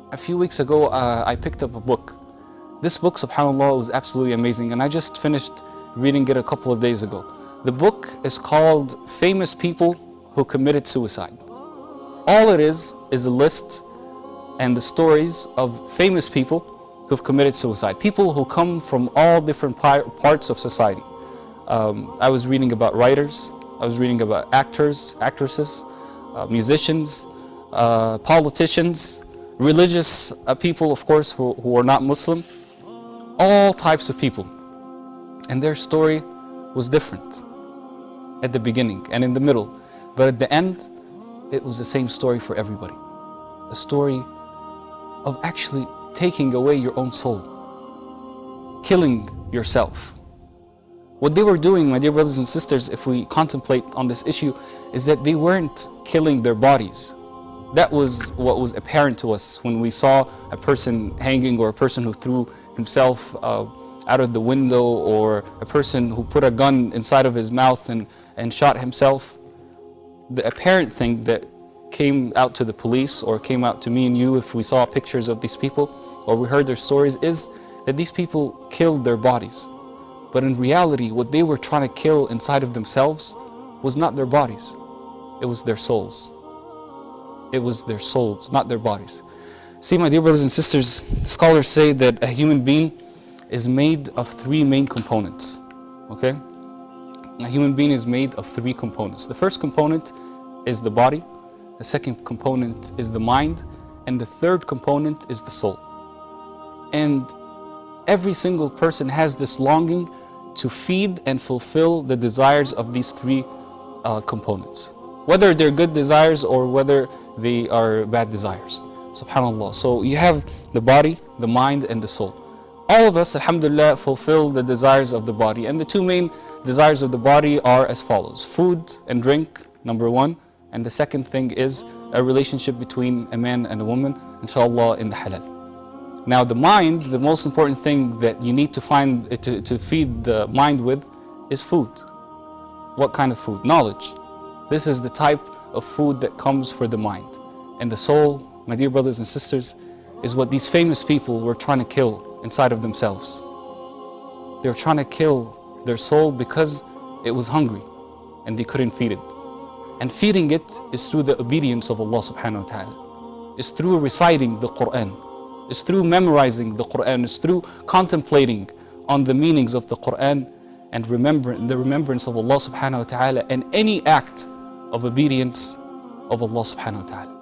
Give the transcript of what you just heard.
A few weeks ago, I picked up a book. This book, subhanAllah, was absolutely amazing, and I just finished reading it a couple of days ago. The book is called Famous People Who Committed Suicide. All it is a list and the stories of famous people who've committed suicide. People who come from all different parts of society. I was reading about writers, I was reading about actors, actresses, musicians, politicians, religious people, of course, who are not Muslim. All types of people. And their story was different at the beginning and in the middle. But at the end, it was the same story for everybody. A story of actually taking away your own soul, killing yourself. What they were doing, my dear brothers and sisters, if we contemplate on this issue, is that they weren't killing their bodies. That was what was apparent to us when we saw a person hanging, or a person who threw himself out of the window, or a person who put a gun inside of his mouth and shot himself. The apparent thing that came out to the police, or came out to me and you if we saw pictures of these people, or we heard their stories, is that these people killed their bodies. But in reality, what they were trying to kill inside of themselves was not their bodies. It was their souls. It was their souls, not their bodies. See, my dear brothers and sisters, scholars say that a human being is made of three main components. Okay? A human being is made of three components. The first component is the body, the second component is the mind, and the third component is the soul. And every single person has this longing to feed and fulfill the desires of these three components. Whether they're good desires or whether they are bad desires. SubhanAllah. So you have the body, the mind, and the soul. All of us, alhamdulillah, fulfill the desires of the body. And the two main desires of the body are as follows. Food and drink, number one. And the second thing is a relationship between a man and a woman, inshallah, in the halal. Now the mind, the most important thing that you need to find to feed the mind with is food. What kind of food? Knowledge. This is the type of food that comes for the mind. And the soul, my dear brothers and sisters, is what these famous people were trying to kill inside of themselves. They were trying to kill their soul because it was hungry and they couldn't feed it. And feeding it is through the obedience of Allah subhanahu wa ta'ala. It's through reciting the Quran. It's through memorizing the Quran. It's through contemplating on the meanings of the Quran and the remembrance of Allah subhanahu wa ta'ala, and any act of obedience of Allah subhanahu wa ta'ala.